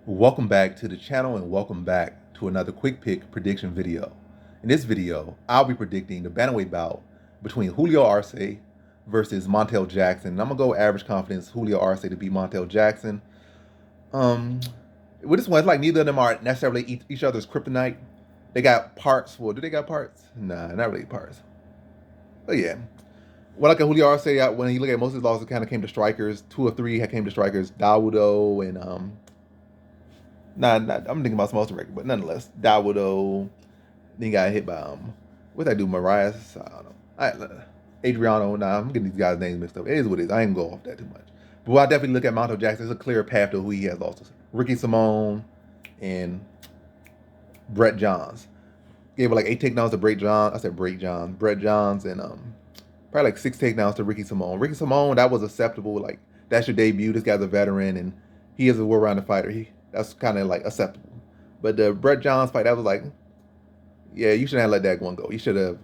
Welcome back to the channel and welcome back to another quick pick prediction video. In this video, I'll be predicting the bantamweight bout between Julio Arce versus Montel Jackson. And I'm gonna go average confidence Julio Arce to beat Montel Jackson. With this one, it's like neither of them are necessarily each other's kryptonite. They got parts. Well, do they got parts? Nah, not really parts. But yeah. When I look at Julio Arce, when you look at most of his losses, kind of came to strikers. 2 or 3 came to strikers. Dawodo and I'm thinking about small record, but nonetheless, Dawodo. Then he got hit by what did I do? Marias? I don't know. Adriano. Nah, I'm getting these guys' names mixed up. It is what it is. I ain't gonna go off that too much. But when I definitely look at Montel Jackson, there's a clear path to who he has lost. Ricky Simone and Brett Johns. Gave like 8 takedowns to Brett Johns. I said Brett Johns, and probably like 6 takedowns to Ricky Simone. Ricky Simone, that was acceptable. Like that's your debut. This guy's a veteran, and he is a well-rounded fighter. That's kind of like acceptable. But the Brett Johns fight, that was like, yeah, you shouldn't have let that one go. You should have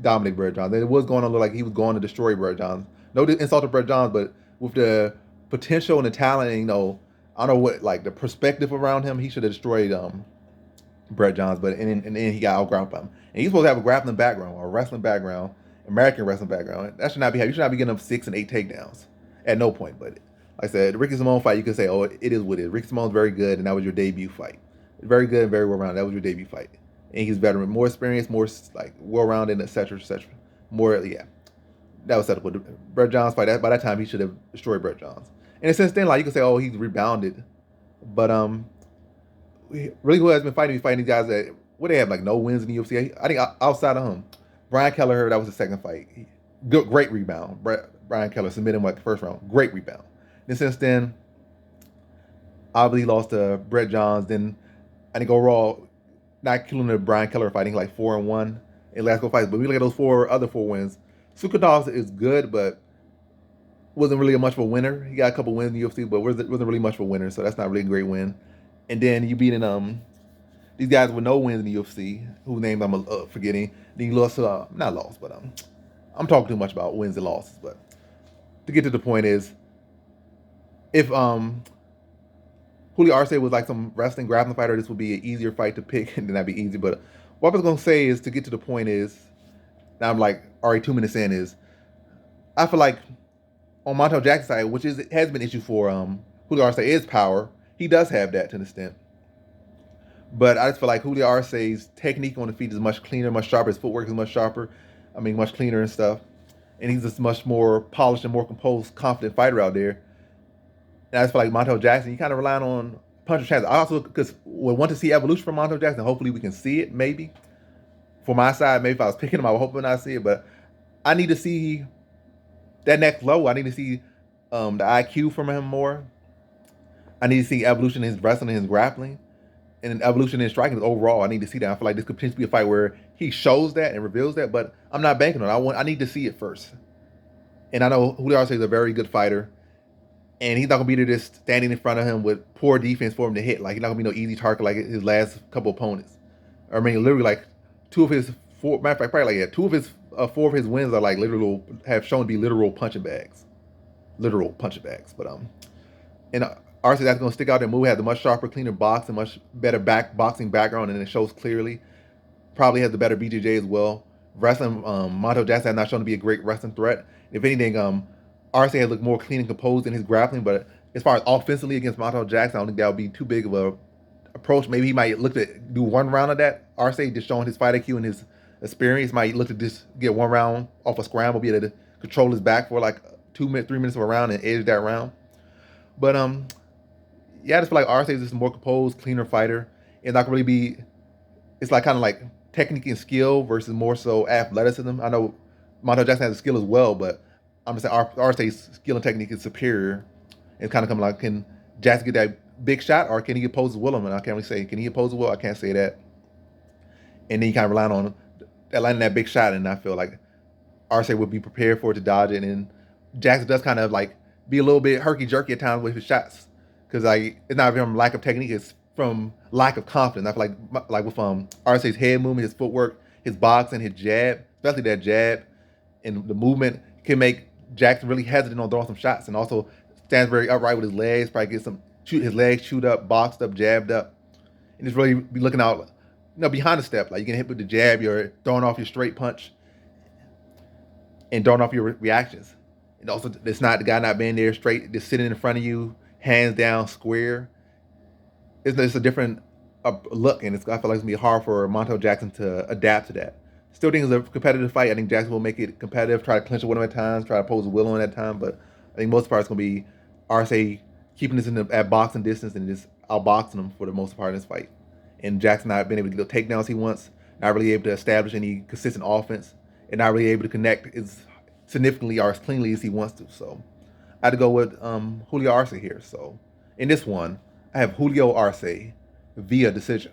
dominated Brett Johns. It was going to look like he was going to destroy Brett Johns. No insult to Brett Johns, but with the potential and the talent, and, I don't know what, like the perspective around him, he should have destroyed Brett Johns. But and then he got out-grappled by him. And he's supposed to have a grappling background or a wrestling background, American wrestling background. That should not be happening. You should not be getting him 6 and 8 takedowns at no point. But like I said, the Ricky Simone fight, you could say, oh, it is what it is. Ricky Simone's very good, and that was your debut fight. Very good and very well-rounded. That was your debut fight. And he's veteran, more experience, more like well-rounded, etc., etc. More, yeah. That was set up with the Brett Johns fight. By that time, he should have destroyed Brett Johns. And since then, like you could say, oh, he's rebounded. But really, who has been fighting? He's fighting these guys that what they have like no wins in the UFC. I think outside of him, Brian Kelleher, that was his second fight. Good, great rebound. Brian Kelleher submitted him like the first round. Great rebound. And since then, obviously lost to Brett Johns. Then I think overall, not killing the Brian Kelleher fighting like 4-1 in last couple fights. But we look at those other four wins. Sukadov is good, but wasn't really much of a winner. He got a couple wins in the UFC, but wasn't really much of a winner. So that's not really a great win. And then you beating these guys with no wins in the UFC, whose names I'm forgetting. Then you lost to not lost, but I'm talking too much about wins and losses. But to get to the point is, if Julio Arce was like some wrestling grappling fighter, this would be an easier fight to pick, and then that'd be easy. But what I was gonna say is to get to the point is, now I'm like already 2 minutes in, is I feel like on Montel Jackson's side, which has been an issue for Julio Arce, is power. He does have that to an extent. But I just feel like Julio Arce's technique on the feet is much cleaner, much sharper. His footwork is much sharper. I mean, much cleaner and stuff. And he's just much more polished and more composed, confident fighter out there. And I just feel like Montel Jackson, you kind of relying on punch chance. I also, because we want to see evolution from Montel Jackson. Hopefully we can see it, maybe. For my side, maybe if I was picking him, I would hope I see it. But I need to see that next level. I need to see the IQ from him more. I need to see evolution in his wrestling and his grappling. And an evolution in striking overall. I need to see that. I feel like this could potentially be a fight where he shows that and reveals that, but I'm not banking on it. I need to see it first. And I know Julio Arce is a very good fighter, and he's not gonna be there just standing in front of him with poor defense for him to hit. Like he's not gonna be no easy target like his last couple opponents. I mean, literally like 2 of his 4. Matter of fact, probably like 2 of his 4 of his wins are like literal, have shown to be literal punching bags, But and Arce that's going to stick out there. Move has a much sharper, cleaner box and much better boxing background, and it shows clearly. Probably has a better BJJ as well. Wrestling, Montel Jackson has not shown to be a great wrestling threat. If anything, Arce has looked more clean and composed in his grappling, but as far as offensively against Montel Jackson, I don't think that would be too big of a approach. Maybe he might look to do 1 round of that. Arce just showing his fight IQ and his experience might look to just get 1 round off a scramble, be able to control his back for like 3 minutes of a round and edge that round. But yeah, I just feel like Arce is just a more composed, cleaner fighter. It's not really be. It's like kind of like technique and skill versus more so athleticism. I know Montel Jackson has a skill as well, but I'm just saying Arce's skill and technique is superior. It's kind of coming like, can Jackson get that big shot, or can he oppose Willem? And I can't really say, can he oppose Will? I can't say that. And then you kind of rely on that landing that big shot, and I feel like Arce would be prepared for it to dodge it, and Jackson does kind of like be a little bit herky jerky at times with his shots. Because like it's not from lack of technique, it's from lack of confidence. I feel like with Arce's head movement, his footwork, his boxing, his jab, especially that jab, and the movement can make Jackson really hesitant on throwing some shots, and also stands very upright with his legs. Probably get some shoot his legs, shoot up, boxed up, jabbed up, and just really be looking out, behind the step. Like you get hit with the jab, you're throwing off your straight punch and throwing off your reactions. And also, it's not the guy not being there straight, just sitting in front of you, hands down, square. It's a different look, and I feel like it's gonna be hard for Montel Jackson to adapt to that. Still think it's a competitive fight. I think Jackson will make it competitive, try to clinch it with him at times, try to pose a will on at time, but I think most part it's gonna be Arce keeping this at boxing distance and just outboxing him for the most part in this fight. And Jackson not being able to get the takedowns he wants, not really able to establish any consistent offense, and not really able to connect as significantly or as cleanly as he wants to. So I had to go with Julio Arce here. So in this one, I have Julio Arce via decision.